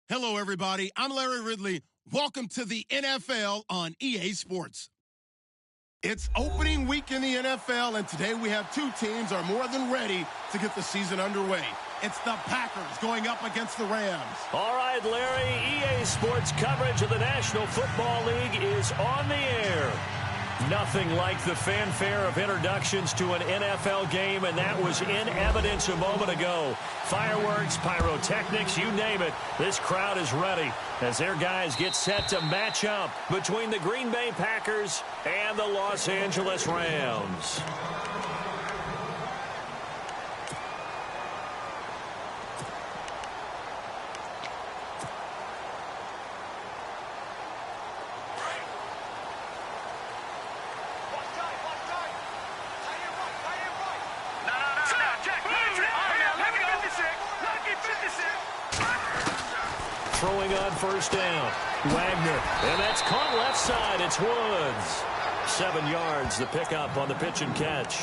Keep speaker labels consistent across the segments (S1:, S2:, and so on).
S1: Hello, everybody. I'm Larry Ridley. Welcome to the NFL on EA Sports. It's opening week in the NFL, and today we have two teams are more than ready to get the season underway. It's the Packers going up against the Rams.
S2: All right, Larry, EA Sports coverage of the National Football League is on the air. Nothing like the fanfare of introductions to an NFL game, and that was in evidence a moment ago. Fireworks, pyrotechnics, you name it. This crowd is ready as their guys get set to match up between the Green Bay Packers and the Los Angeles Rams. Throwing on first down. Wagner. And that's caught left side. It's Woods. 7 yards, the pickup on the pitch and catch.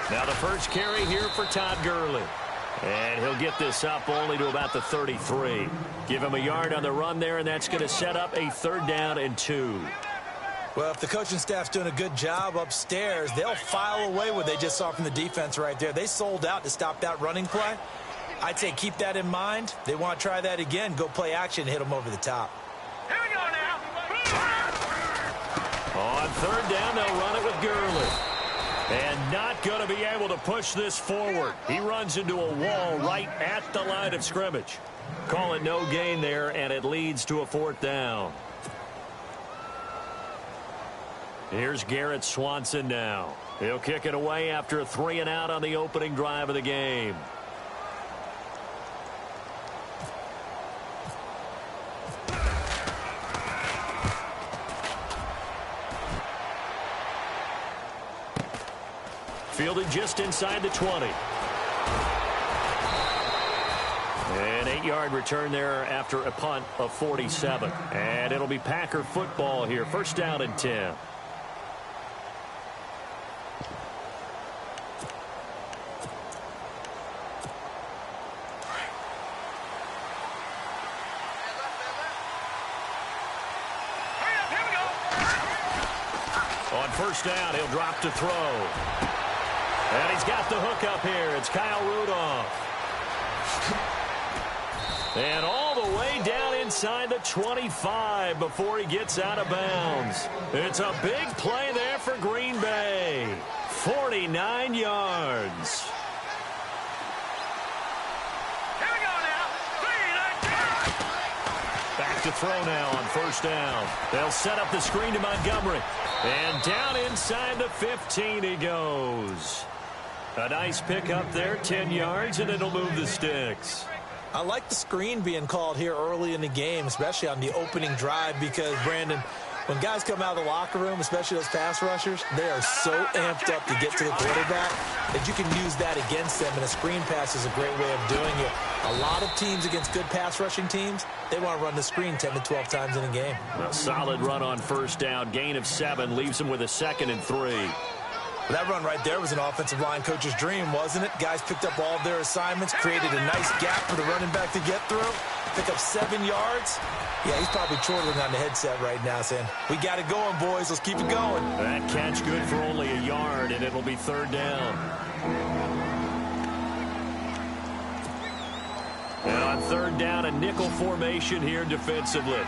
S2: Now the first carry here for Todd Gurley. And he'll get this up only to about the 33. Give him a yard on the run there, and that's going to set up a 3rd down and 2.
S3: Well, if the coaching staff's doing a good job upstairs, they'll file away what they just saw from the defense right there. They sold out to stop that running play. I'd say keep that in mind. They want to try that again. Go play action and hit them over the top.
S4: Here we go now.
S2: On 3rd down, they'll run it with Gurley. And not going to be able to push this forward. He runs into a wall right at the line of scrimmage. Call it no gain there, and it leads to a 4th down. Here's Garrett Swanson now. He'll kick it away after a 3 and out on the opening drive of the game. Fielded just inside the 20. An 8-yard return there after a punt of 47. And it'll be Packer football here. 1st down and 10. On 1st down, he'll drop to throw. And he's got the hook up here. It's Kyle Rudolph. And all the way down inside the 25 before he gets out of bounds. It's a big play there for Green Bay. 49 yards.
S4: Here we go now.
S2: Back to throw now on 1st down. They'll set up the screen to Montgomery. And down inside the 15 he goes. A nice pick up there, 10 yards, and it'll move the sticks.
S3: I like the screen being called here early in the game, especially on the opening drive, because, Brandon, when guys come out of the locker room, especially those pass rushers, they are so amped up to get to the quarterback that you can use that against them, and a screen pass is a great way of doing it. A lot of teams against good pass rushing teams, they want to run the screen 10 to 12 times in a game.
S2: A solid run on 1st down. Gain of 7 leaves him with a 2nd and 3.
S3: Well, that run right there was an offensive line coach's dream, wasn't it? Guys picked up all of their assignments, created a nice gap for the running back to get through, pick up 7 yards. Yeah, he's probably chortling on the headset right now saying, we got it going, boys. Let's keep it going.
S2: That catch good for only a yard, and it'll be 3rd down. And on 3rd down, a nickel formation here defensively.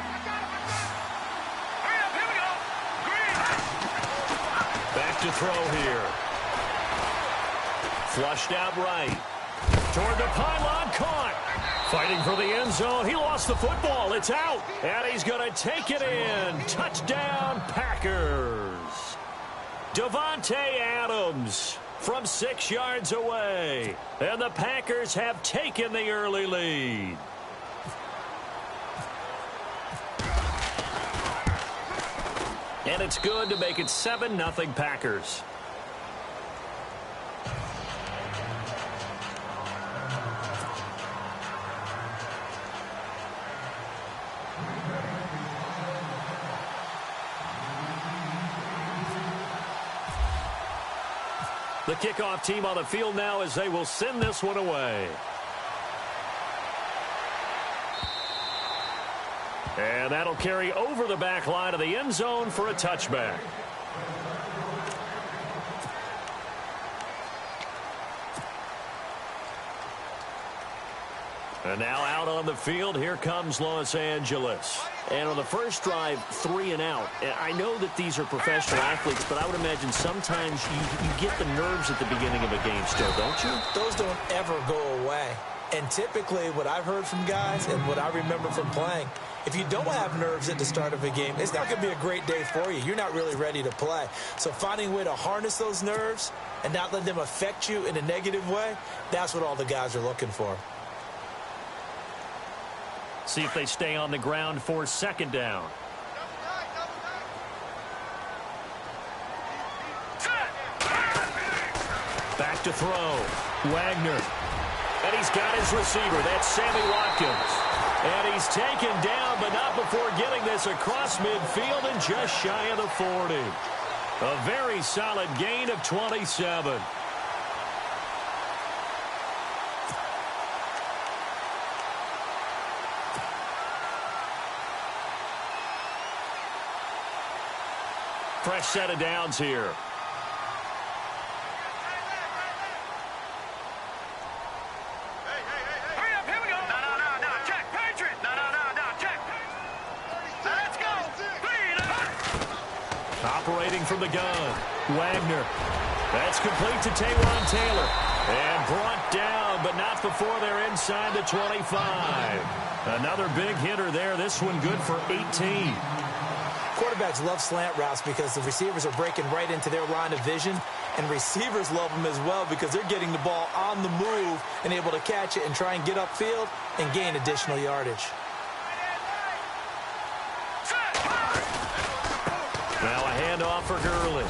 S2: To throw here. Flushed out right. Toward the pylon, caught. Fighting for the end zone. He lost the football. It's out. And he's going to take it in. Touchdown, Packers. Davante Adams from 6 yards away. And the Packers have taken the early lead. And it's good to make it 7-0 Packers. The kickoff team on the field now as they will send this one away. And that'll carry over the back line of the end zone for a touchback. And now out on the field, here comes Los Angeles. And on the first drive, 3 and out. I know that these are professional athletes, but I would imagine sometimes you get the nerves at the beginning of a game still, don't you?
S3: Those don't ever go away. And typically what I've heard from guys and what I remember from playing, if you don't have nerves at the start of a game, it's not going to be a great day for you. You're not really ready to play. So finding a way to harness those nerves and not let them affect you in a negative way, that's what all the guys are looking for.
S2: See if they stay on the ground for second down. Back to throw. Wagner. And he's got his receiver. That's Sammy Watkins. And he's taken down, but not before getting this across midfield and just shy of the 40. A very solid gain of 27. Fresh set of downs here.
S4: Hurry up, here we go. No, check. Patriot. No, check. Let's go.
S2: Operating from the gun. Wagner. That's complete to Taywan Taylor. And brought down, but not before they're inside the 25. Another big hitter there. This one good for 18.
S3: Quarterbacks love slant routes because the receivers are breaking right into their line of vision, and receivers love them as well because they're getting the ball on the move and able to catch it and try and get upfield and gain additional yardage.
S2: Now a handoff for Gurley.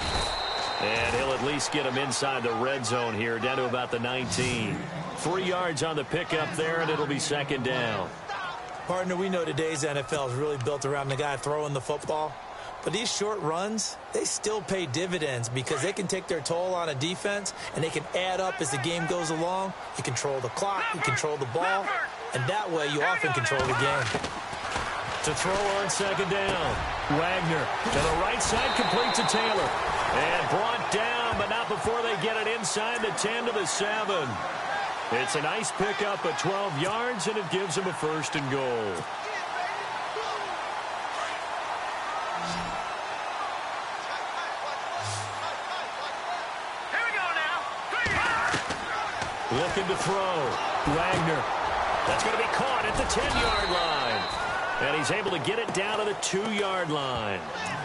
S2: And he'll at least get him inside the red zone here, down to about the 19. 3 yards on the pickup there, and it'll be second down.
S3: Partner, we know today's NFL is really built around the guy throwing the football. But these short runs, they still pay dividends because they can take their toll on a defense and they can add up as the game goes along. You control the clock, you control the ball, and that way you often control the game.
S2: To throw on second down. Wagner to the right side, complete to Taylor. And brought down, but not before they get it inside the 10 to the 7. It's a nice pickup of 12 yards, and it gives them a first and goal.
S4: Here we go now.
S2: Looking to throw. Wagner. That's going to be caught at the 10-yard line. And he's able to get it down to the 2-yard line.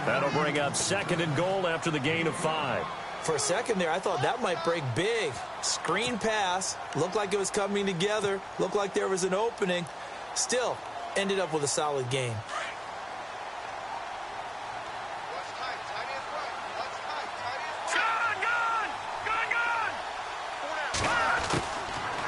S2: That'll bring up second and goal after the gain of 5.
S3: For a second there, I thought that might break big. Screen pass. Looked like it was coming together. Looked like there was an opening. Still, ended up with a solid game.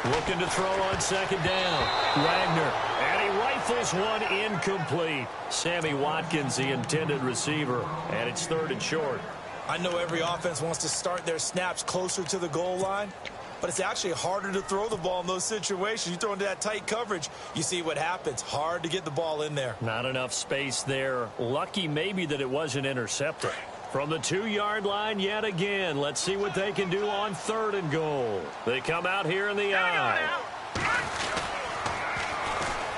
S2: Looking to throw on second down. Wagner. And he rifles one incomplete. Sammy Watkins, the intended receiver. And it's third and short.
S3: I know every offense wants to start their snaps closer to the goal line, but it's actually harder to throw the ball in those situations. You throw into that tight coverage, you see what happens. Hard to get the ball in there.
S2: Not enough space there. Lucky maybe that it wasn't intercepted. From the 2-yard line yet again. Let's see what they can do on third and goal. They come out here in the eye.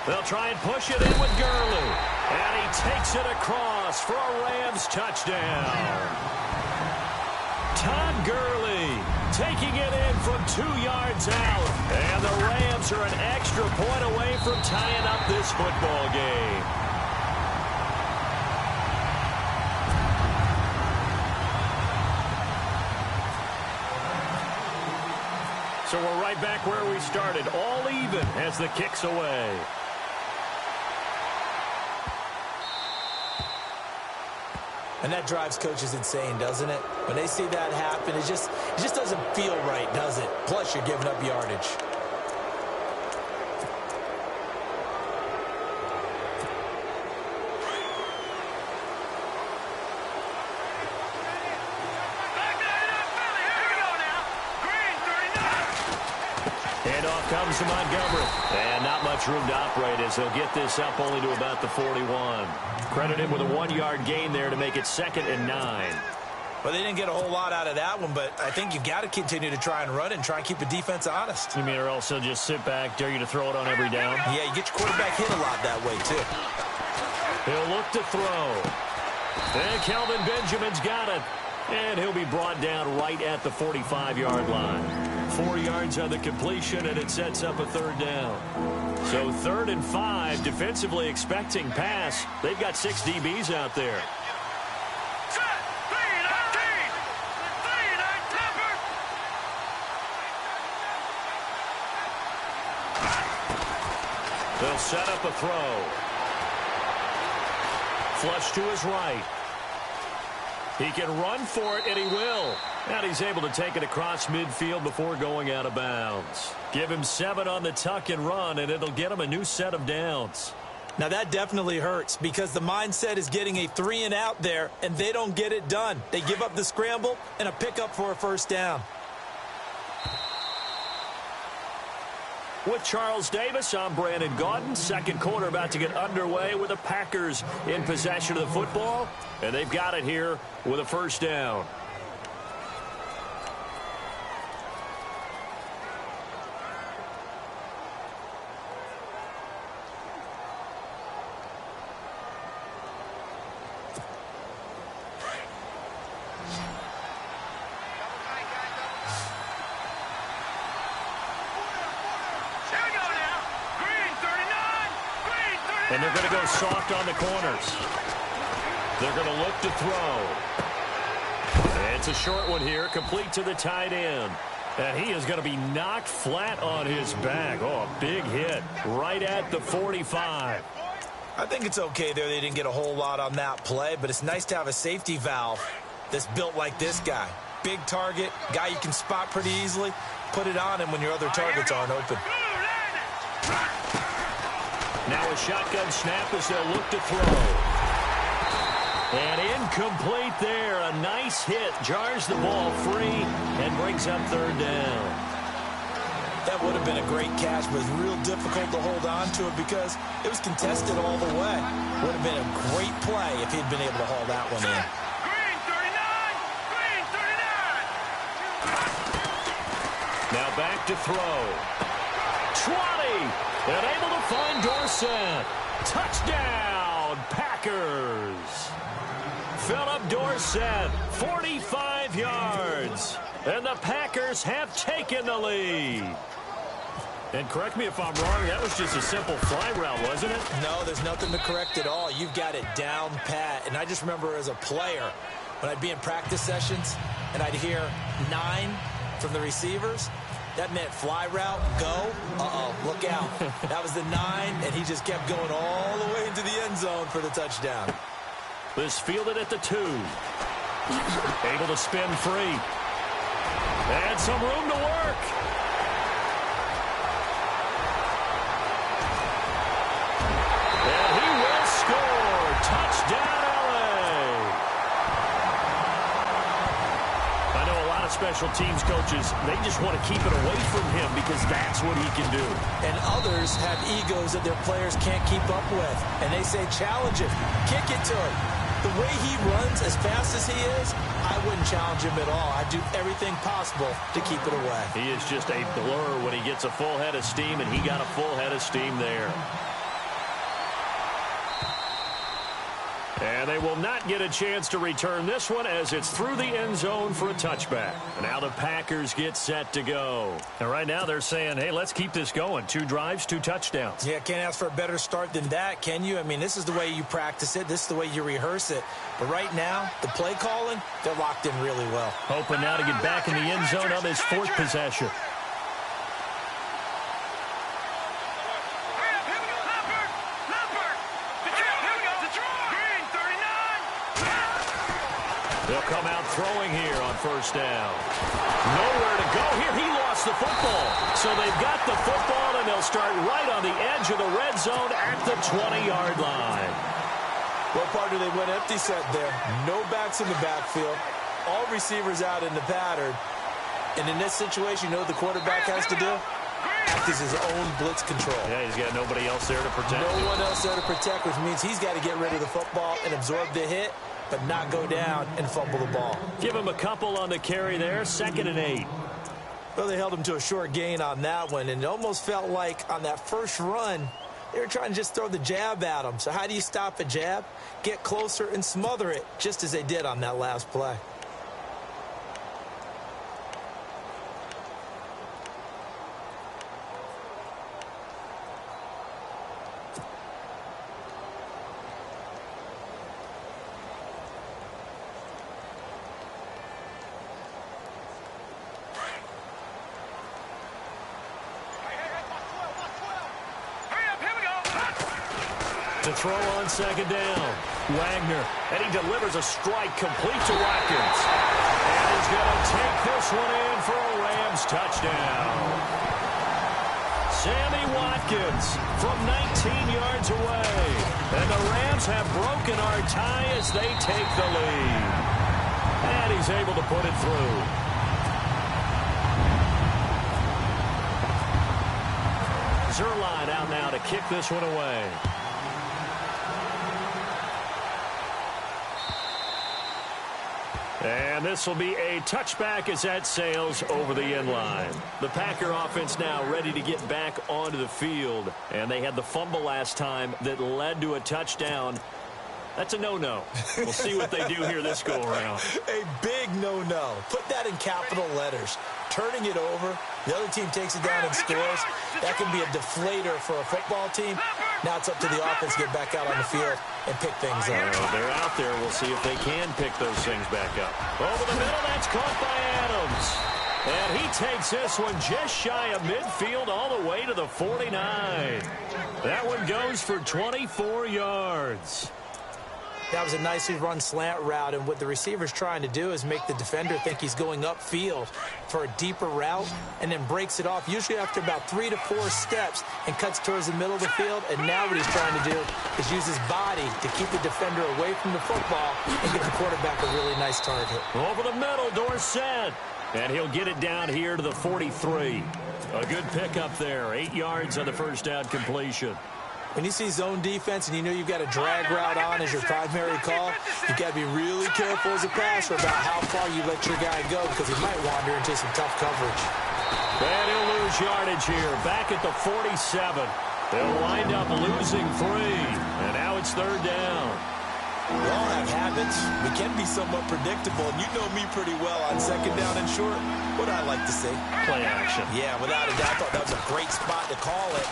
S2: They'll try and push it in with Gurley. And he takes it across for a Rams touchdown. Todd Gurley taking it in from 2 yards out. And the Rams are an extra point away from tying up this football game. So we're right back where we started, all even as the kick's away.
S3: And that drives coaches insane, doesn't it? When they see that happen, it just doesn't feel right, does it? Plus, you're giving up yardage.
S2: Handoff comes to Montgomery. And not much room to operate as he'll get this up only to about the 41. Credit him with a 1-yard gain there to make it 2nd and 9.
S3: Well, they didn't get a whole lot out of that one, but I think you've got to continue to try and run it and try and keep the defense honest.
S2: You mean or else he'll just sit back, dare you to throw it on every down?
S3: Yeah, you get your quarterback hit a lot that way, too.
S2: He'll look to throw. And Kelvin Benjamin's got it. And he'll be brought down right at the 45-yard line. 4 yards on the completion, and it sets up a 3rd down. So 3rd and 5, defensively expecting pass. They've got 6 DBs out there. They'll set up a throw. Flush to his right. He can run for it, and he will. And he's able to take it across midfield before going out of bounds. Give him 7 on the tuck and run, and it'll get him a new set of downs.
S3: Now, that definitely hurts because the mindset is getting a 3 and out there, and they don't get it done. They give up the scramble and a pickup for a 1st down.
S2: With Charles Davis, I'm Brandon Gaudin. 2nd quarter about to get underway with the Packers in possession of the football. And they've got it here with a 1st down. And they're going to go soft on the corners. They're going to look to throw. It's a short one here, complete to the tight end. And he is going to be knocked flat on his back. Oh, a big hit right at the 45.
S3: I think it's okay there. They didn't get a whole lot on that play, but it's nice to have a safety valve that's built like this guy. Big target, guy you can spot pretty easily. Put it on him when your other targets aren't open.
S2: Now a shotgun snap as they'll look to throw. And incomplete there. A nice hit. Jars the ball free and brings up 3rd down.
S3: That would have been a great catch, but it's real difficult to hold on to it because it was contested all the way. Would have been a great play if he'd been able to haul that one in.
S4: Green 39! Green 39!
S2: Now back to throw. 20! And able to find Dorsett. Touchdown, Packers. Philip Dorsett, 45 yards. And the Packers have taken the lead. And correct me if I'm wrong, that was just a simple fly route, wasn't it?
S3: No, there's nothing to correct at all. You've got it down pat. And I just remember as a player, when I'd be in practice sessions, and I'd hear 9 from the receivers, that meant fly route, go, look out. That was the 9, and he just kept going all the way into the end zone for the touchdown.
S2: This fielded at the 2. Able to spin free. And some room to work. And he will score. Touchdown, special teams coaches, they just want to keep it away from him because that's what he can do.
S3: And others have egos that their players can't keep up with. And they say, challenge him, kick it to him. The way he runs as fast as he is, I wouldn't challenge him at all. I'd do everything possible to keep it away.
S2: He is just a blur when he gets a full head of steam, and he got a full head of steam there. And they will not get a chance to return this one as it's through the end zone for a touchback. And now the Packers get set to go. And right now they're saying, hey, let's keep this going. 2 drives, 2 touchdowns.
S3: Yeah, can't ask for a better start than that, can you? I mean, this is the way you practice it. This is the way you rehearse it. But right now, the play calling, they're locked in really well.
S2: Hoping now to get back in the end zone on his 4th possession. They'll come out throwing here on 1st down. Nowhere to go here. He lost the football. So they've got the football, and they'll start right on the edge of the red zone at the 20-yard line.
S3: Well, partner, they went empty set there. No backs in the backfield. All receivers out in the pattern. And in this situation, you know what the quarterback has to do? act as his own blitz control.
S2: Yeah, he's got nobody else there to protect.
S3: No one else there to protect, which means he's got to get rid of the football and absorb the hit, but not go down and fumble the ball.
S2: Give him a couple on the carry there, 2nd and 8.
S3: Well, they held him to a short gain on that one, and it almost felt like on that first run, they were trying to just throw the jab at him. So how do you stop a jab? Get closer and smother it, just as they did on that last play.
S2: To throw on 2nd down. Wagner, and he delivers a strike complete to Watkins. And he's going to take this one in for a Rams touchdown. Sammy Watkins from 19 yards away. And the Rams have broken our tie as they take the lead. And he's able to put it through. Zerline out now to kick this one away. And this will be a touchback as that sails over the end line. The Packer offense now ready to get back onto the field. And they had the fumble last time that led to a touchdown. That's a no-no. We'll see what they do here this go-around.
S3: A big no-no. Put that in capital letters. Turning it over, the other team takes it down and scores. That can be a deflator for a football team. Now it's up to the offense to get back out on the field and pick things up.
S2: Well, they're out there. We'll see if they can pick those things back up. Over the middle, that's caught by Adams. And he takes this one just shy of midfield all the way to the 49. That one goes for 24 yards.
S3: That was a nicely run slant route, and what the receiver's trying to do is make the defender think he's going upfield for a deeper route and then breaks it off, usually after about 3 to 4 steps, and cuts towards the middle of the field. And now what he's trying to do is use his body to keep the defender away from the football and get the quarterback a really nice target.
S2: Over the middle, Dorsett. And he'll get it down here to the 43. A good pickup there, 8 yards on the first down completion.
S3: When you see zone defense and you know you've got a drag route on as your primary call, you've got to be really careful as a passer about how far you let your guy go, because he might wander into some tough coverage.
S2: And he'll lose yardage here, back at the 47. They'll wind up losing 3, and now it's 3rd down.
S3: We all have habits. We can be somewhat predictable, and you know me pretty well on 2nd down and short. What I like to see?
S2: Play action.
S3: Yeah, without a doubt, I thought that was a great spot to call it.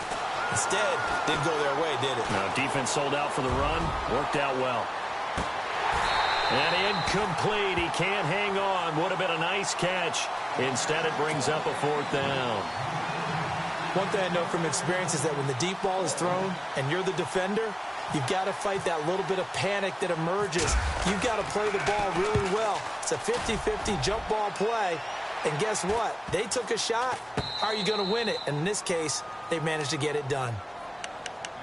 S3: Instead, didn't go their way, did it?
S2: No, defense sold out for the run. Worked out well. And incomplete. He can't hang on. Would have been a nice catch. Instead, it brings up a 4th down.
S3: One thing I know from experience is that when the deep ball is thrown and you're the defender, you've got to fight that little bit of panic that emerges. You've got to play the ball really well. It's a 50-50 jump ball play. And guess what? They took a shot. How are you going to win it? And in this case, they managed to get it done.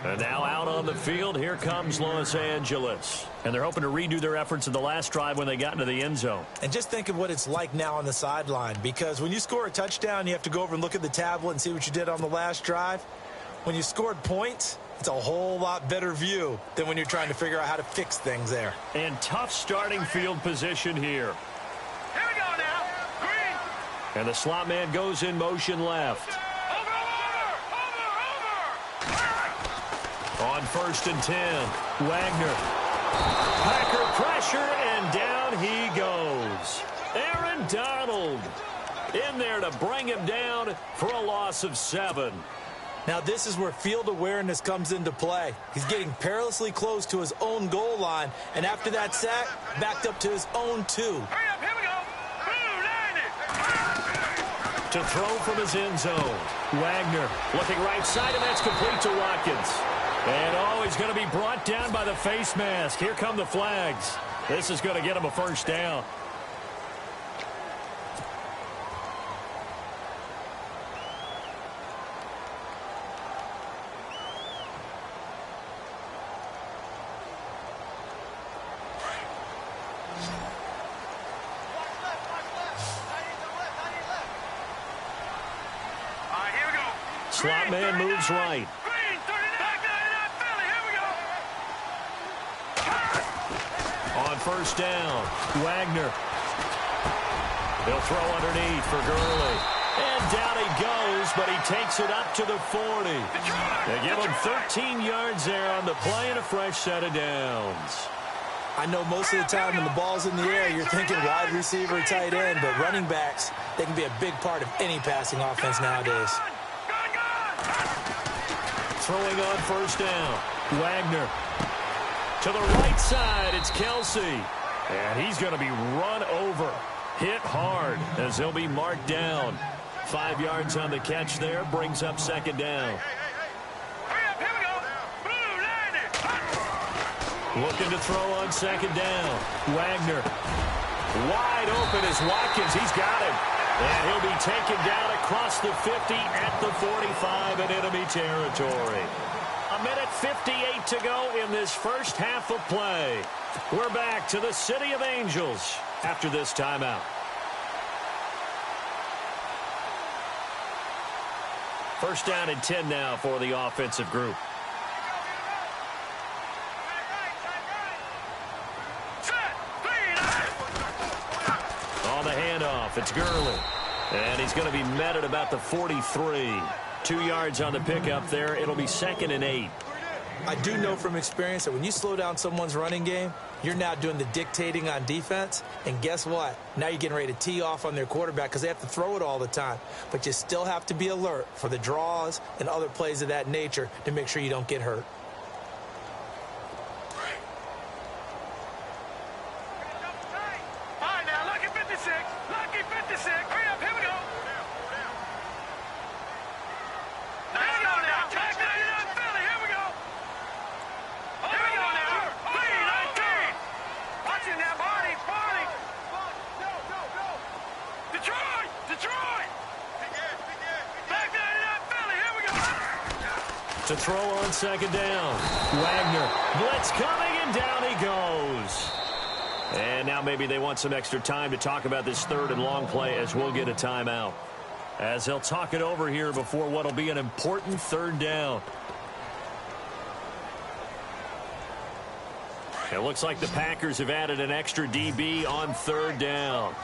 S2: And now out on the field, here comes Los Angeles. And they're hoping to redo their efforts in the last drive when they got into the end zone.
S3: And just think of what it's like now on the sideline, because when you score a touchdown, you have to go over and look at the tablet and see what you did on the last drive. When you scored points, it's a whole lot better view than when you're trying to figure out how to fix things there.
S2: And tough starting field position here.
S4: Here we go now. Green.
S2: And the slot man goes in motion left. On 1st and 10, Wagner. Packer pressure, and down he goes. Aaron Donald in there to bring him down for a loss of 7.
S3: Now this is where field awareness comes into play. He's getting perilously close to his own goal line, and after that sack, backed up to his own 2.
S4: Hurry up, here we go. Blue, line it.
S2: To throw from his end zone, Wagner looking right side, and that's complete to Watkins. And, oh, he's going to be brought down by the face mask. Here come the flags. This is going to get him a 1st down.
S4: All right, here we go.
S2: slot man moves right. On first down, Wagner. He'll throw underneath for Gurley. And down he goes, but he takes it up to the 40. They give him 13 yards there on the play and a fresh set of downs.
S3: I know most of the time when the ball's in the air, you're thinking wide receiver, tight end, but running backs, they can be a big part of any passing offense nowadays.
S2: Throwing on first down, Wagner. To the right side, it's Kelsey. And he's going to be run over. Hit hard as he'll be marked down. 5 yards on the catch there, brings up second down. Looking to throw on second down. Wagner. Wide open is Watkins. He's got him. And he'll be taken down across the 50 at the 45 in enemy territory. 1:58 to go in this first half of play. We're back to the City of Angels after this timeout. First down and 10 now for the offensive group. On the handoff, it's Gurley. And he's going to be met at about the 43. 2 yards on the pickup there. It'll be 2nd and 8.
S3: I do know from experience that when you slow down someone's running game, you're now doing the dictating on defense. And guess what? Now you're getting ready to tee off on their quarterback because they have to throw it all the time. But you still have to be alert for the draws and other plays of that nature to make sure you don't get hurt.
S4: All right, now, lucky 56. Lucky 56. Hurry up, here we go. Let's go now. Check 99 Philly, here we go. Here we go now. 3-19. Watching that body. Detroit. Back 99 Philly, here we go.
S2: To throw on second down. Wagner. Blitz coming, and down he goes. And now maybe they want some extra time to talk about this third and long play as we'll get a timeout. As they'll talk it over here before what will be an important third down. It looks like the Packers have added an extra DB on third down.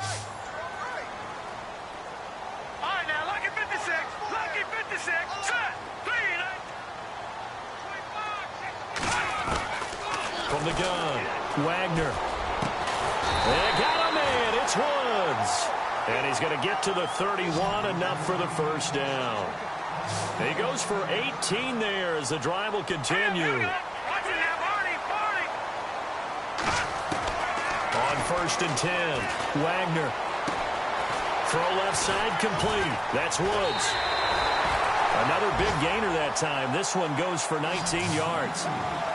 S4: All right, now, lucky 56. Lucky 56. Set. 3-19.
S2: From the gun, Wagner. They got a man. It's Woods. And he's going to get to the 31, enough for the first down. He goes for 18 there as the drive will continue. On first and 10, Wagner. Throw left side complete. That's Woods. Another big gainer that time. This one goes for 19 yards.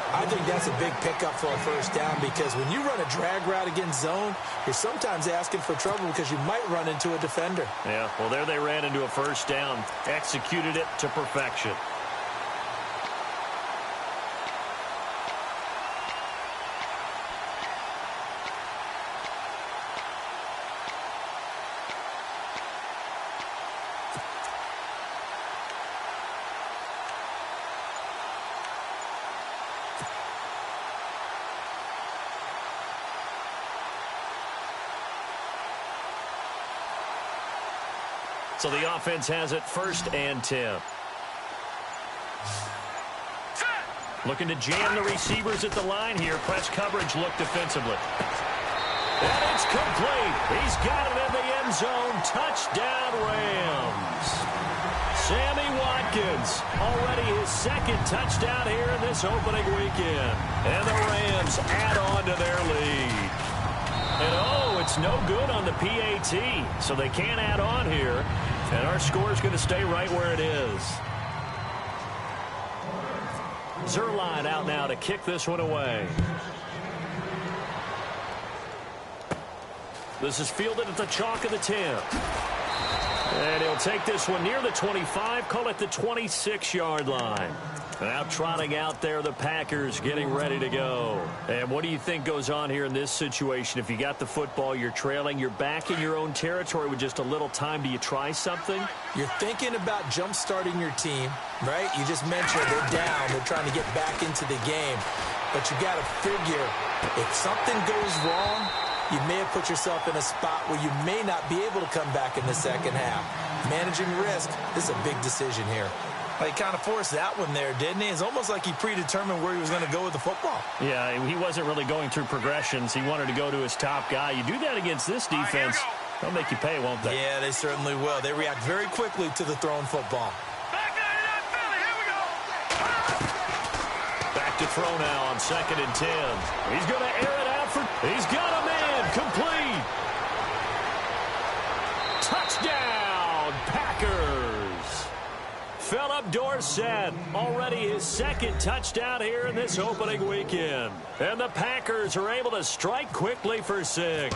S3: I think that's a big pickup for a first down because when you run a drag route against zone, you're sometimes asking for trouble because you might run into a defender.
S2: Yeah, well, there they ran into a first down. Executed it to perfection. So the offense has it 1st and 10. Looking to jam the receivers at the line here. Press coverage look defensively. And it's complete. He's got it in the end zone. Touchdown, Rams. Sammy Watkins, already his 2nd touchdown here in this opening weekend. And the Rams add on to their lead. And oh, it's no good on the PAT, so they can't add on here. And our score is going to stay right where it is. Zerline out now to kick this one away. This is fielded at the chalk of the 10. And he'll take this one near the 25, call it the 26-yard line. Now trotting out there, the Packers getting ready to go. And what do you think goes on here in this situation? If you got the football, you're trailing, you're back in your own territory with just a little time. Do you try something?
S3: You're thinking about jump-starting your team, right? You just mentioned they're down. They're trying to get back into the game. But you got to figure if something goes wrong, you may have put yourself in a spot where you may not be able to come back in the second half. Managing risk, this is a big decision here. Well, he kind of forced that one there, didn't he? It's almost like he predetermined where he was going to go with the football.
S2: Yeah, he wasn't really going through progressions. He wanted to go to his top guy. You do that against this defense, they'll make you pay, won't they?
S3: Yeah, they certainly will. They react very quickly to the thrown football.
S2: Back to throw now on 2nd and 10. He's going to air it out for... He's got a man complete. Touchdown, Packers. Philip Dorsett, already his 2nd touchdown here in this opening weekend. And the Packers are able to strike quickly for 6.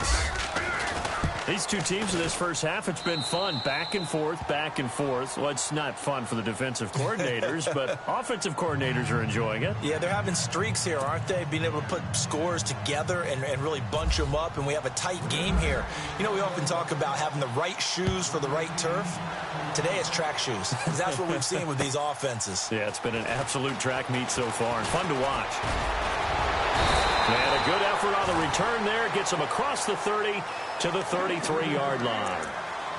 S2: These two teams in this first half, it's been fun. Back and forth, back and forth. Well, it's not fun for the defensive coordinators, but offensive coordinators are enjoying it.
S3: Yeah, they're having streaks here, aren't they? Being able to put scores together and really bunch them up, and we have a tight game here. You know, we often talk about having the right shoes for the right turf. Today it's track shoes. That's what we've seen with these offenses.
S2: Yeah, it's been an absolute track meet so far, and fun to watch. And a good effort on the return there. Gets them across the 30 to the 33-yard line.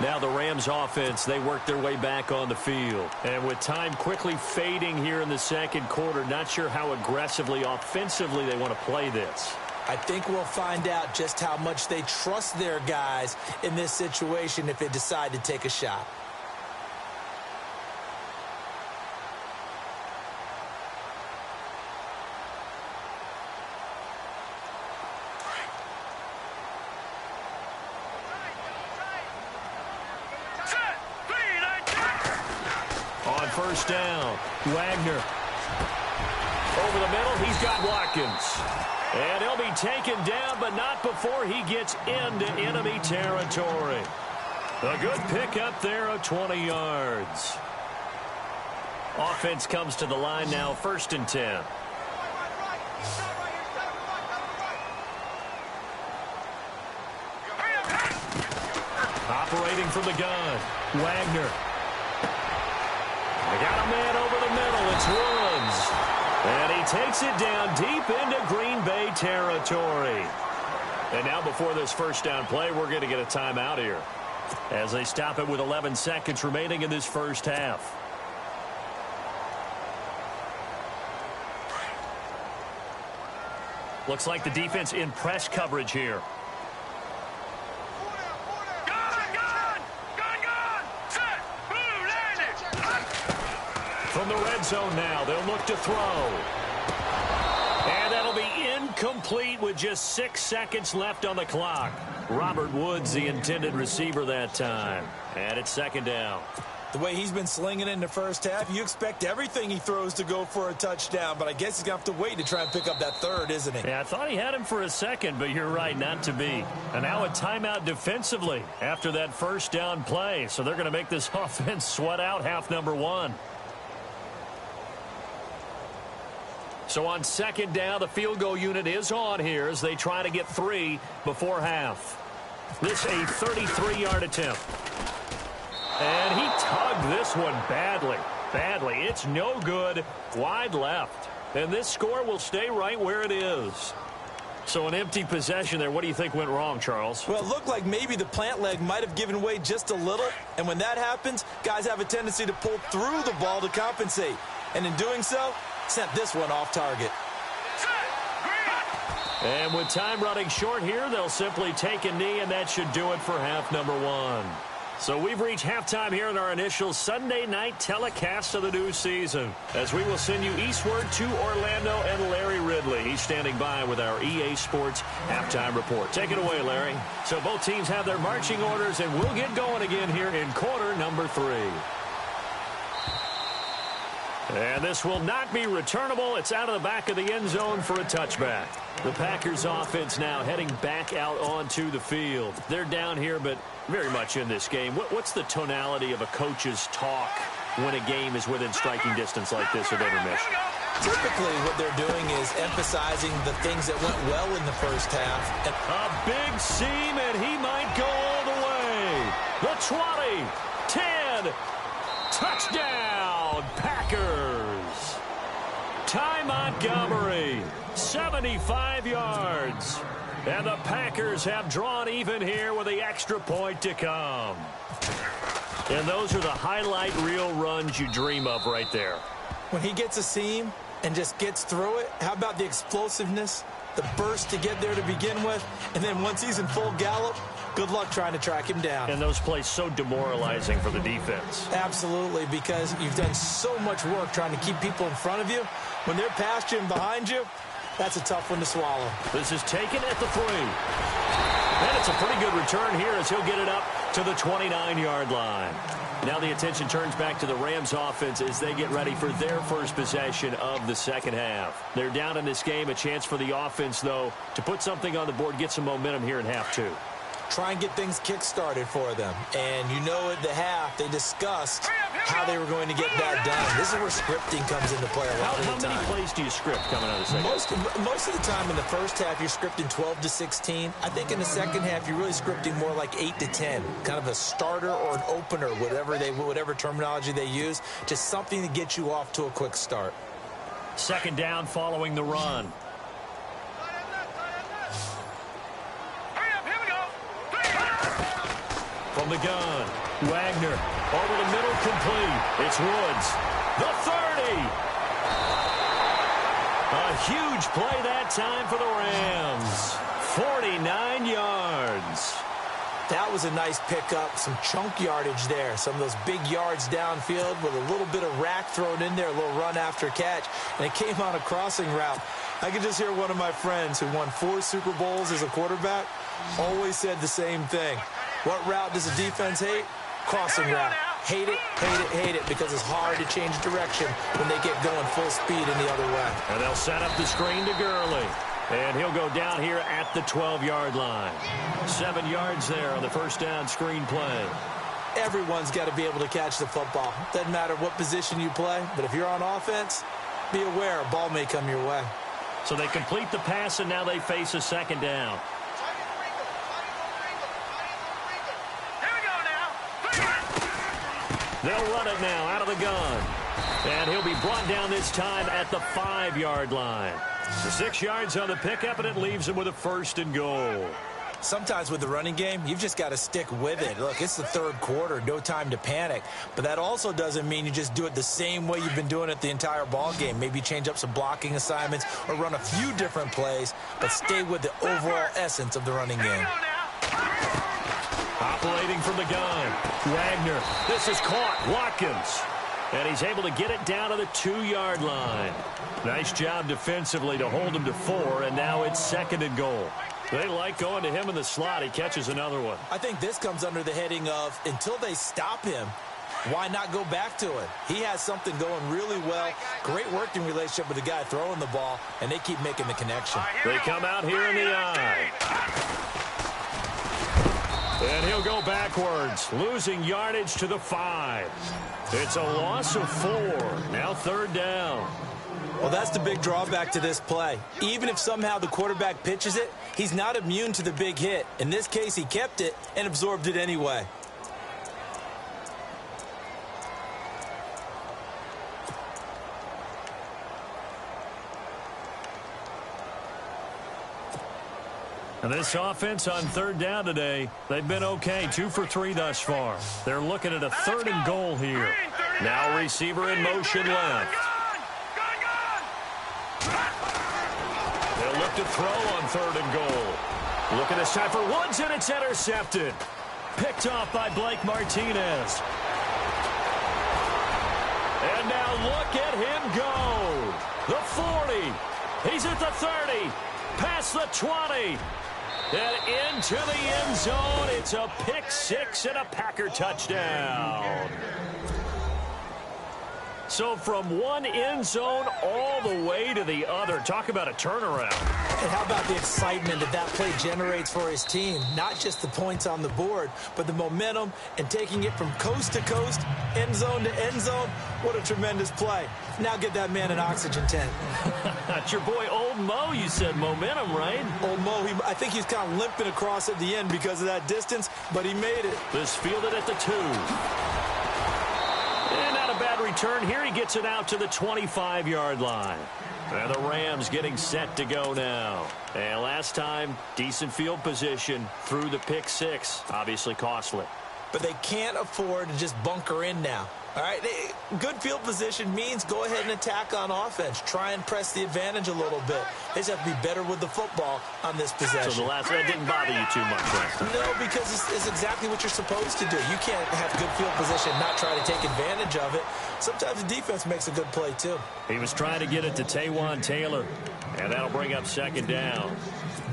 S2: Now the Rams offense, they work their way back on the field. And with time quickly fading here in the second quarter, not sure how aggressively, offensively they want to play this.
S3: I think we'll find out just how much they trust their guys in this situation if they decide to take a shot.
S2: First down, Wagner. Over the middle, he's got Watkins. And he'll be taken down, but not before he gets into enemy territory. A good pickup there of 20 yards. Offense comes to the line now, 1st and 10. Operating from the gun, Wagner. They got a man over the middle. It's Woods. And he takes it down deep into Green Bay territory. And now before this first down play, we're going to get a timeout here as they stop it with 11 seconds remaining in this first half. Looks like the defense in press coverage here. From the red zone now, they'll look to throw. And that'll be incomplete with just 6 seconds left on the clock. Robert Woods, the intended receiver that time. And it's 2nd down.
S3: The way he's been slinging in the first half, you expect everything he throws to go for a touchdown, but I guess he's going to have to wait to try and pick up that 3rd, isn't he?
S2: Yeah, I thought he had him for a second, but you're right, not to be. And now a timeout defensively after that first down play. So they're going to make this offense sweat out half number 1. So on 2nd down, the field goal unit is on here as they try to get 3 before half. This a 33-yard attempt. And he tugged this one badly. It's no good. Wide left. And this score will stay right where it is. So an empty possession there. What do you think went wrong, Charles?
S3: Well, it looked like maybe the plant leg might have given way just a little. And when that happens, guys have a tendency to pull through the ball to compensate. And in doing so, sent this one off target.
S2: And with time running short here, they'll simply take a knee, and that should do it for half number 1. So we've reached halftime here in our initial Sunday night telecast of the new season, as we will send you eastward to Orlando and Larry Ridley. He's standing by with our EA Sports halftime report. Take it away, Larry. So both teams have their marching orders, and we'll get going again here in quarter number 3. And this will not be returnable. It's out of the back of the end zone for a touchback. The Packers offense now heading back out onto the field. They're down here, but very much in this game. What's the tonality of a coach's talk when a game is within striking distance like this at intermission?
S3: Typically, what they're doing is emphasizing the things that went well in the first half.
S2: And a big seam, and he might go all the way. The 20, 10, touchdown, Packers. Ty Montgomery, 75 yards. And the Packers have drawn even here with the extra point to come. And those are the highlight reel runs you dream of right there.
S3: When he gets a seam and just gets through it, how about the explosiveness, the burst to get there to begin with, and then once he's in full gallop, good luck trying to track him down.
S2: And those plays so demoralizing for the defense.
S3: Absolutely, because you've done so much work trying to keep people in front of you. When they're past you and behind you, that's a tough one to swallow.
S2: This is taken at the 3. And it's a pretty good return here as he'll get it up to the 29-yard line. Now the attention turns back to the Rams offense as they get ready for their first possession of the second half. They're down in this game. A chance for the offense, though, to put something on the board, get some momentum here in half 2.
S3: Try and get things kick-started for them. And you know at the half, they discussed how they were going to get that done. This is where scripting comes into play a lot of the time.
S2: How many plays do you script coming out of the second half?
S3: Most of the time in the first half, you're scripting 12 to 16. I think in the second half, you're really scripting more like 8 to 10. Kind of a starter or an opener, whatever terminology they use. Just something to get you off to a quick start.
S2: Second down following the run. From the gun, Wagner over the middle, complete. It's Woods, the 30. A huge play that time for the Rams. 49 yards.
S3: That was a nice pickup, some chunk yardage there. Some of those big yards downfield with a little bit of rack thrown in there, a little run after catch. And it came on a crossing route. I could just hear one of my friends who won 4 Super Bowls as a quarterback always said the same thing. What route does the defense hate? Crossing route. Hate it, hate it, hate it, because it's hard to change direction when they get going full speed in the other way.
S2: And they'll set up the screen to Gurley. And he'll go down here at the 12-yard line. 7 yards there on the first down screen play.
S3: Everyone's got to be able to catch the football. Doesn't matter what position you play, but if you're on offense, be aware a ball may come your way.
S2: So they complete the pass, and now they face a second down. They'll run it now out of the gun. And he'll be brought down this time at the 5-yard line. The 6 yards on the pickup, and it leaves him with a 1st and goal.
S3: Sometimes with the running game, you've just got to stick with it. Look, it's the third quarter, no time to panic. But that also doesn't mean you just do it the same way you've been doing it the entire ball game. Maybe change up some blocking assignments or run a few different plays, but stay with the overall essence of the running game.
S2: Operating from the gun, Wagner. This is caught, Watkins. And he's able to get it down to the 2-yard line. Nice job defensively to hold him to 4, and now it's 2nd and goal. They like going to him in the slot. He catches another one.
S3: I think this comes under the heading of, until they stop him, why not go back to it? He has something going really well. Great working relationship with the guy throwing the ball, and they keep making the connection.
S2: They come out here in the eye. And he'll go backwards, losing yardage to the 5. It's a loss of 4. Now 3rd down.
S3: Well, that's the big drawback to this play. Even if somehow the quarterback pitches it, he's not immune to the big hit. In this case, he kept it and absorbed it anyway.
S2: And this offense on 3rd down today, they've been okay. 2 for 3 thus far. They're looking at a 3rd and goal here. Now receiver in motion left. They'll look to throw on 3rd and goal. Looking this time for Woods, and it's intercepted. Picked off by Blake Martinez. And now look at him go. The 40. He's at the 30. Past the 20. And into the end zone. It's a pick 6 and a Packer touchdown. So from one end zone all the way to the other. Talk about a turnaround.
S3: And how about the excitement that play generates for his team? Not just the points on the board, but the momentum and taking it from coast to coast, end zone to end zone. What a tremendous play. Now get that man an oxygen tent.
S2: That's your boy Old Mo, you said. Momentum, right?
S3: Old Mo, I think he's kind of limping across at the end because of that distance, but he made it.
S2: This fielded at the 2. And not a bad return here. He gets it out to the 25-yard line. And the Rams getting set to go now. And last time, decent field position through the pick 6. Obviously costly.
S3: But they can't afford to just bunker in now. All right, good field position means go ahead and attack on offense. Try and press the advantage a little bit. They just have to be better with the football on this possession.
S2: So the last that didn't bother you too much last time.
S3: No, because it's exactly what you're supposed to do. You can't have good field position and not try to take advantage of it. Sometimes the defense makes a good play, too.
S2: He was trying to get it to Taywan Taylor, and that'll bring up second down.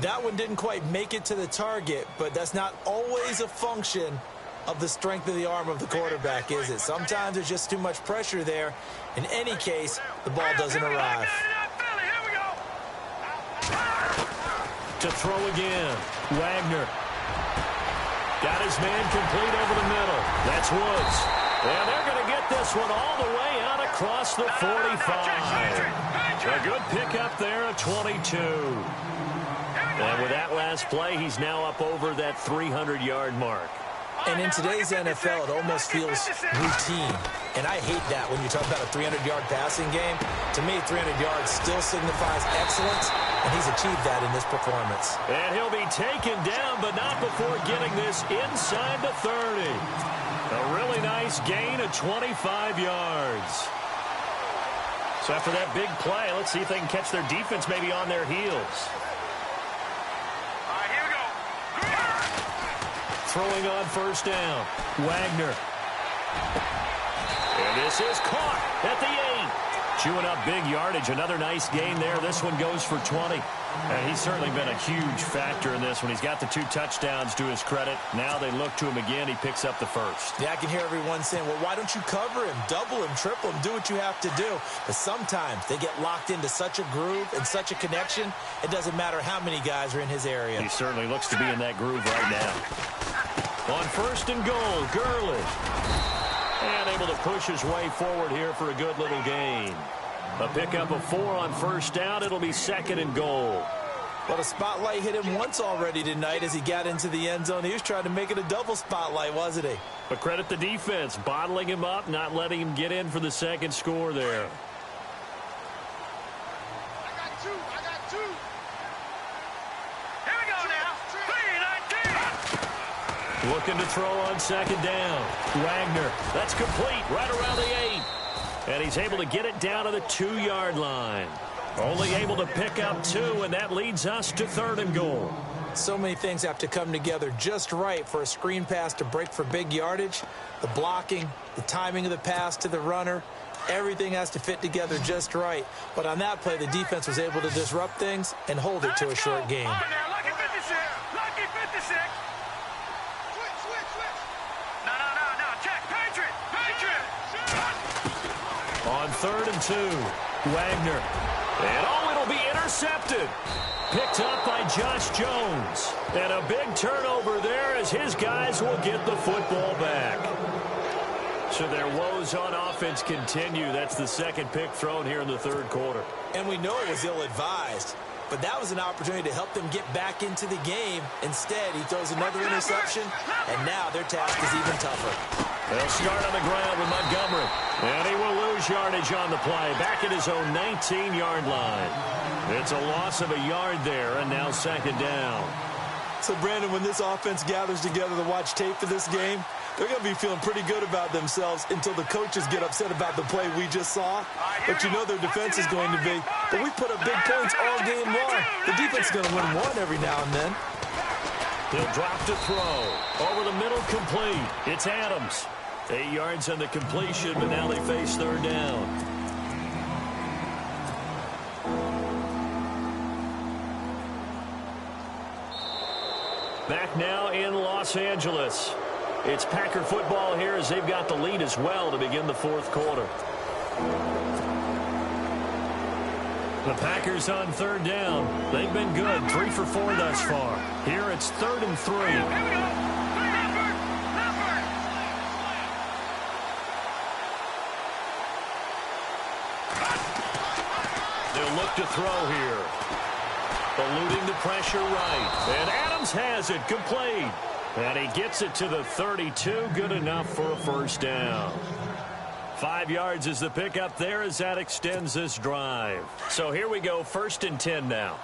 S3: That one didn't quite make it to the target, but that's not always a function of the strength of the arm of the quarterback, is it? Sometimes there's just too much pressure there. In any case, the ball doesn't arrive.
S2: To throw again, Wagner. Got his man complete over the middle. That's Woods. And they're going to get this one all the way out across the 45. A good pickup there at 22. And with that last play, he's now up over that 300-yard mark.
S3: And in today's NFL, it almost feels routine. And I hate that when you talk about a 300-yard passing game. To me, 300 yards still signifies excellence, and he's achieved that in this performance.
S2: And he'll be taken down, but not before getting this inside the 30. A really nice gain of 25 yards. So after that big play, let's see if they can catch their defense maybe on their heels. Throwing on first down. Wagner. And this is caught at the 8. Chewing up big yardage. Another nice gain there. This one goes for 20. And he's certainly been a huge factor in this one. He's got the 2 touchdowns to his credit. Now they look to him again. He picks up the first.
S3: Yeah, I can hear everyone saying, well, why don't you cover him, double him, triple him, do what you have to do. But sometimes they get locked into such a groove and such a connection, it doesn't matter how many guys are in his area.
S2: He certainly looks to be in that groove right now. On first and goal, Gurley. And able to push his way forward here for a good little gain. A pickup of 4 on first down. It'll be second and goal.
S3: Well, the spotlight hit him once already tonight as he got into the end zone. He was trying to make it a double spotlight, wasn't he?
S2: But credit the defense, bottling him up, not letting him get in for the second score there. Looking to throw on second down. Wagner, that's complete right around the 8. And he's able to get it down to the 2-yard line. Only able to pick up 2, and that leads us to third and goal.
S3: So many things have to come together just right for a screen pass to break for big yardage. The blocking, the timing of the pass to the runner, everything has to fit together just right. But on that play, the defense was able to disrupt things and hold it to a short game.
S4: Lucky 56. Lucky 56.
S2: On third and 2, Wagner. And it'll be intercepted. Picked up by Josh Jones. And a big turnover there as his guys will get the football back. So their woes on offense continue. That's the second pick thrown here in the third quarter.
S3: And we know it was ill-advised. But that was an opportunity to help them get back into the game. Instead, he throws another interception, and now their task is even tougher.
S2: They'll start on the ground with Montgomery. And he will lose yardage on the play. Back at his own 19-yard line. It's a loss of a yard there, and now second down.
S3: So, Brandon, when this offense gathers together to watch tape for this game, they're going to be feeling pretty good about themselves until the coaches get upset about the play we just saw. But you know their defense is going to be. But we put up big points all game long. The defense is going to win one every now and then.
S2: He'll drop to throw. Over the middle, complete. It's Adams. 8 yards on the completion, but now they face third down. Back now in Los Angeles. It's Packer football here as they've got the lead as well to begin the fourth quarter. The Packers on 3rd down. They've been good, 3 for 4 thus far. Here it's 3rd and 3.
S4: Here we go.
S2: They'll look to throw here. Eluding the pressure right. And Adams has it, complete. And he gets it to the 32, good enough for a 1st down. 5 yards is the pickup there as that extends this drive. So here we go, 1st and 10 now.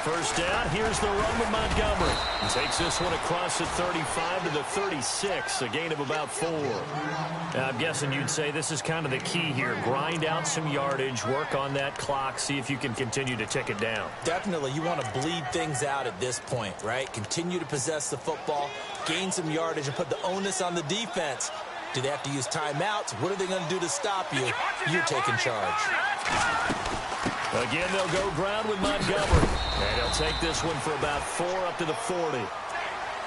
S2: First down, here's the run with Montgomery. He takes this one across the 35 to the 36, a gain of about 4. Now, I'm guessing you'd say this is kind of the key here. Grind out some yardage, work on that clock, see if you can continue to tick it down.
S3: Definitely, you want to bleed things out at this point, right? Continue to possess the football, gain some yardage, and put the onus on the defense. Do they have to use timeouts? What are they going to do to stop you? You're taking charge.
S2: Again, they'll go ground with Montgomery. And he'll take this one for about 4 up to the 40.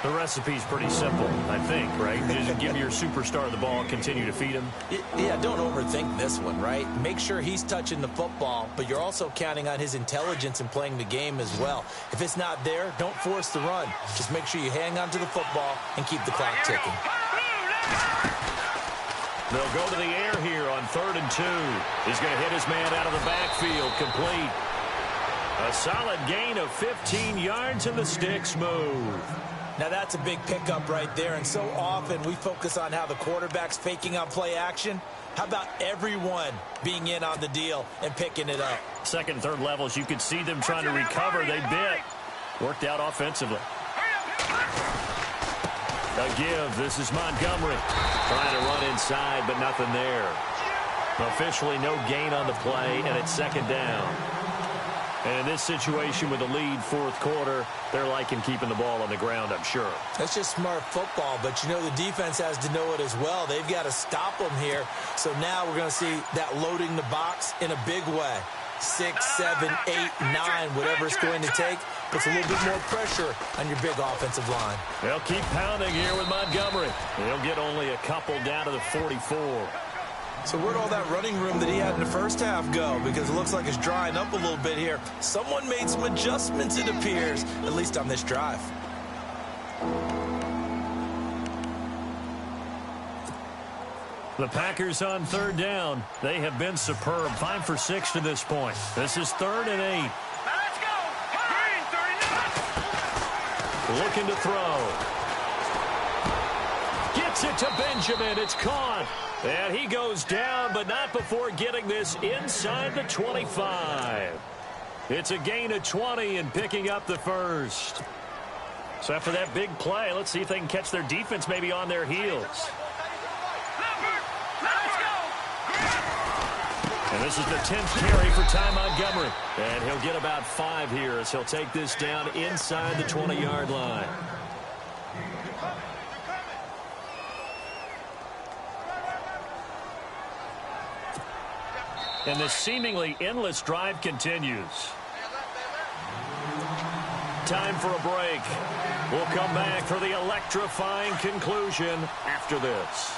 S2: The recipe's pretty simple, I think, right? Just give your superstar the ball, continue to feed him.
S3: Yeah, don't overthink this one, right? Make sure he's touching the football, but you're also counting on his intelligence in playing the game as well. If it's not there, don't force the run. Just make sure you hang on to the football and keep the clock ticking.
S2: They'll go to the air here on 3rd and 2. He's going to hit his man out of the backfield, complete. A solid gain of 15 yards and the sticks move.
S3: Now that's a big pickup right there, and so often we focus on how the quarterback's faking on play action. How about everyone being in on the deal and picking it up?
S2: 2nd and 3rd levels, you could see them trying to recover. They bit. Worked out offensively. A give. This is Montgomery. Trying to run inside, but nothing there. Officially no gain on the play, and it's 2nd down. And in this situation with a lead 4th quarter, they're liking keeping the ball on the ground, I'm sure.
S3: That's just smart football, but you know the defense has to know it as well. They've got to stop them here. So now we're going to see that loading the box in a big way. 6, 7, 8, 9, whatever it's going to take, puts a little bit more pressure on your big offensive line.
S2: They'll keep pounding here with Montgomery. He'll get only a couple down to the 44.
S3: So where'd all that running room that he had in the first half go? Because it looks like it's drying up a little bit here. Someone made some adjustments, it appears, at least on this drive.
S2: The Packers on 3rd down. They have been superb. 5 for 6 to this point. This is 3rd and 8.
S4: Let's go. Green, 39.
S2: Looking to throw. Gets it to Benjamin. It's caught. And he goes down, but not before getting this inside the 25. It's a gain of 20 and picking up the 1st. So after that big play, let's see if they can catch their defense maybe on their heels. And this is the 10th carry for Ty Montgomery. And he'll get about 5 here as he'll take this down inside the 20-yard line. And the seemingly endless drive continues. Time for a break. We'll come back for the electrifying conclusion after this.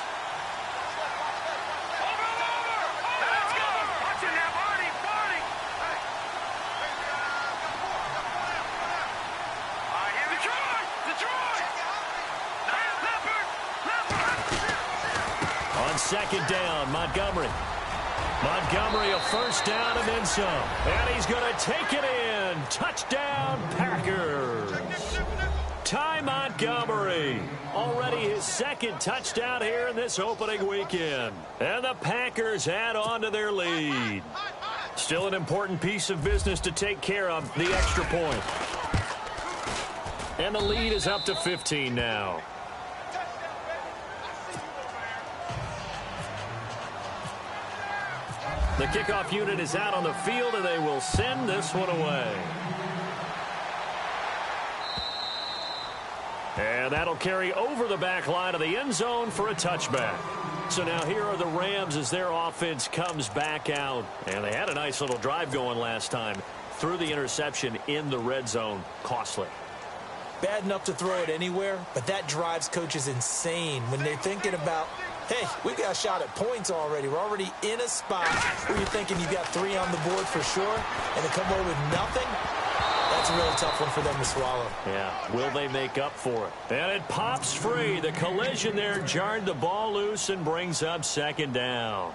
S2: On 2nd down, Montgomery. Montgomery, a 1st down and then some. And he's going to take it in. Touchdown, Packers. Ty Montgomery. Already his 2nd touchdown here in this opening weekend. And the Packers add on to their lead. Still an important piece of business to take care of, the extra point. And the lead is up to 15 now. The kickoff unit is out on the field, and they will send this one away. And that'll carry over the back line of the end zone for a touchback. So now here are the Rams as their offense comes back out. And they had a nice little drive going last time. Threw the interception in the red zone. Costly.
S3: bad enough to throw it anywhere, but that drives coaches insane when they're thinking about, hey, we got a shot at points already. We're already in a spot where you're thinking you've got 3 on the board for sure, and to come away with nothing, that's a really tough one for them to swallow.
S2: Yeah, will they make up for it? And it pops free. The collision there jarred the ball loose and brings up second down.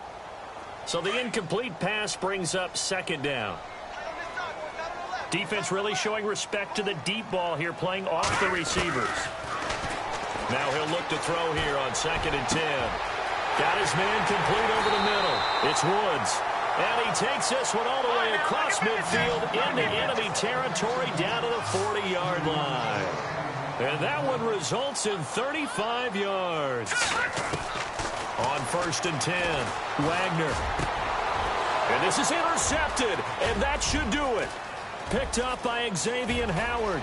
S2: So the incomplete pass brings up second down. Defense really showing respect to the deep ball here, playing off the receivers. Now he'll look to throw here on 2nd and 10. Got his man complete over the middle. It's Woods. And he takes this one all the way across midfield into enemy territory down to the 40-yard line. And that one results in 35 yards. On 1st and 10, Wagner. And this is intercepted, and that should do it. Picked up by Xavier Howard.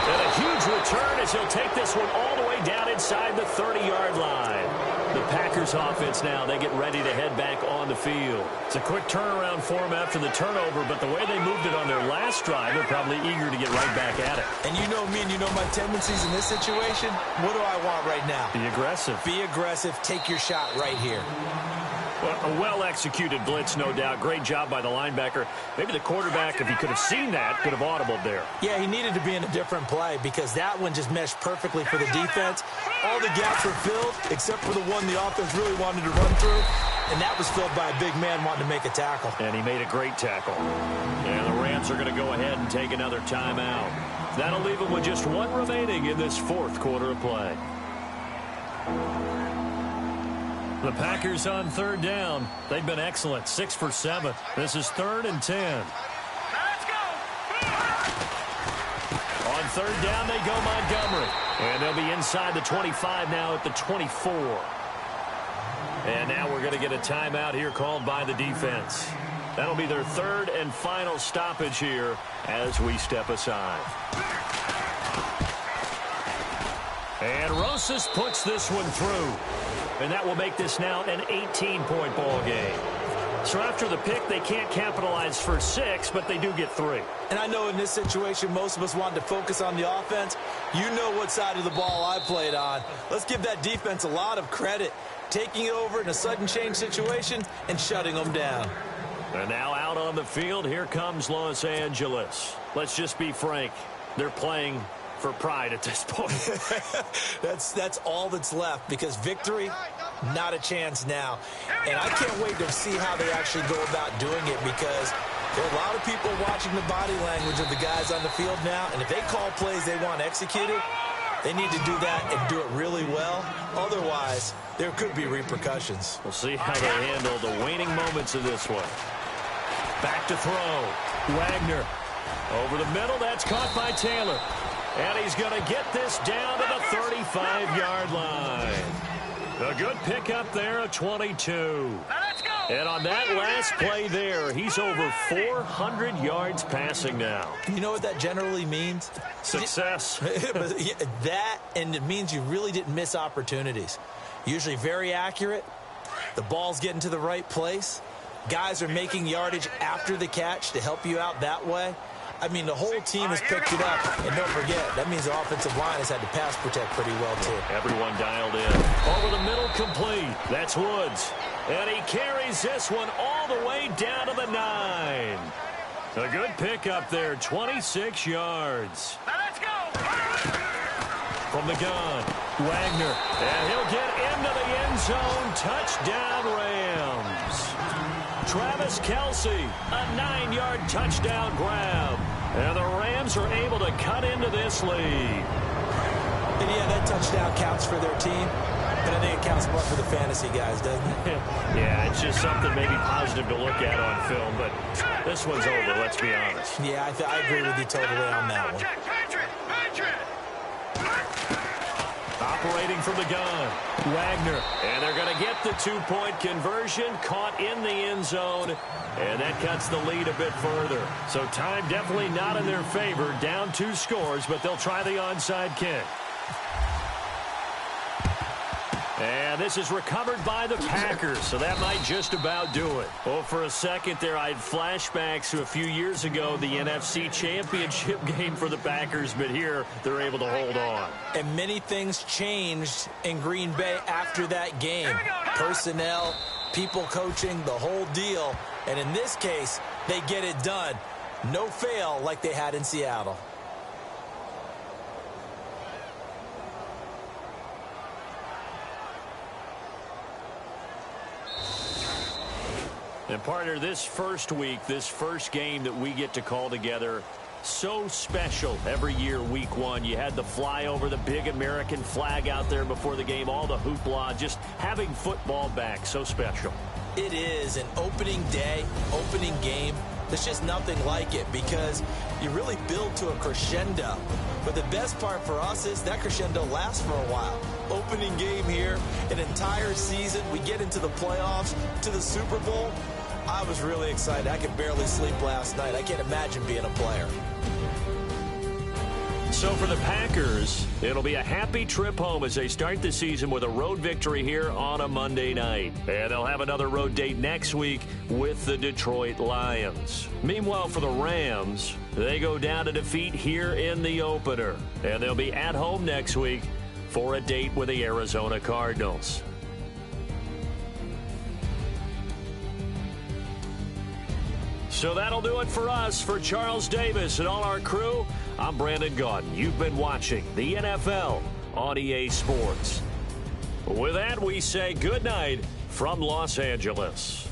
S2: And a huge return as he'll take this one all the way down inside the 30-yard line. The Packers offense now, they get ready to head back on the field. It's a quick turnaround for them after the turnover, but the way they moved it on their last drive, they're probably eager to get right back at it.
S3: And you know me and you know my tendencies in this situation. What do I want right now?
S2: Be aggressive.
S3: Be aggressive. Take your shot right here.
S2: Well, a well-executed blitz, no doubt. Great job by the linebacker. Maybe the quarterback, if he could have seen that, could have audibled there.
S3: Yeah, he needed to be in a different play because that one just meshed perfectly for the defense. All the gaps were filled except for the one the offense really wanted to run through, and that was filled by a big man wanting to make a tackle.
S2: And he made a great tackle. And the Rams are going to go ahead and take another timeout. That'll leave them with just 1 remaining in this 4th quarter of play. The Packers on 3rd down. They've been excellent. 6 for 7. This is 3rd and 10.
S4: Let's go.
S2: On 3rd down, they go Montgomery. And they'll be inside the 25 now at the 24. And now we're going to get a timeout here called by the defense. That'll be their 3rd and final stoppage here as we step aside. And Rosas puts this one through. And that will make this now an 18-point ball game. So after the pick, they can't capitalize for 6, but they do get 3.
S3: And I know in this situation, most of us wanted to focus on the offense. You know what side of the ball I played on. Let's give that defense a lot of credit, taking it over in a sudden change situation and shutting them down.
S2: And now out on the field, here comes Los Angeles. Let's just be frank. They're playing for pride at this point.
S3: That's all that's left because victory, not a chance now. And I can't wait to see how they actually go about doing it because there are a lot of people watching the body language of the guys on the field now, and if they call plays they want executed, they need to do that and do it really well. Otherwise, there could be repercussions.
S2: We'll see how they handle the waning moments of this one. Back to throw. Wagner. Over the middle, that's caught by Taylor. And he's going to get this down to the 35-yard line. A good pickup there at 22.
S4: Let's go.
S2: And on that last play there, he's over 400 yards passing now.
S3: You know what that generally means?
S2: Success.
S3: That, and it means you really didn't miss opportunities. Usually very accurate. The ball's getting to the right place. Guys are making yardage after the catch to help you out that way. I mean, the whole team has picked it up. And don't forget, that means the offensive line has had to pass protect pretty well, too.
S2: Everyone dialed in. Over the middle, complete. That's Woods. And he carries this one all the way down to the 9. A good pickup there, 26 yards.
S4: Let's go.
S2: From the gun, Wagner. And he'll get into the end zone. Touchdown, Rams. Travis Kelce, a 9-yard touchdown grab. And the Rams are able to cut into this lead.
S3: And yeah, that touchdown counts for their team, but I think it counts more for the fantasy guys, doesn't it?
S2: Yeah, it's just something maybe positive to look at on film, but this one's over, let's be honest.
S3: Yeah, I agree with you totally on that one.
S2: Operating from the gun, Wagner. And they're going to get the 2-point conversion, caught in the end zone, and that cuts the lead a bit further. So time definitely not in their favor, down 2 scores, but they'll try the onside kick. And this is recovered by the Packers, so that might just about do it. Well, for a second there, I had flashbacks to a few years ago, the NFC Championship game for the Packers, but here they're able to hold on.
S3: And many things changed in Green Bay after that game. Personnel, people coaching, the whole deal. And in this case, they get it done. No fail like they had in Seattle.
S2: And partner, this first week, this first game that we get to call together, so special every year, week one. You had the flyover, the big American flag out there before the game, all the hoopla, just having football back, so special.
S3: It is an opening day, opening game. There's just nothing like it because you really build to a crescendo. But the best part for us is that crescendo lasts for a while. Opening game here, an entire season. We get into the playoffs, to the Super Bowl. I was really excited. I could barely sleep last night. I can't imagine being a player.
S2: So for the Packers, it'll be a happy trip home as they start the season with a road victory here on a Monday night. And they'll have another road date next week with the Detroit Lions. Meanwhile, for the Rams, they go down to defeat here in the opener. And they'll be at home next week for a date with the Arizona Cardinals. So that'll do it for us. For Charles Davis and all our crew, I'm Brandon Gaudin. You've been watching the NFL on EA Sports. With that, we say good night from Los Angeles.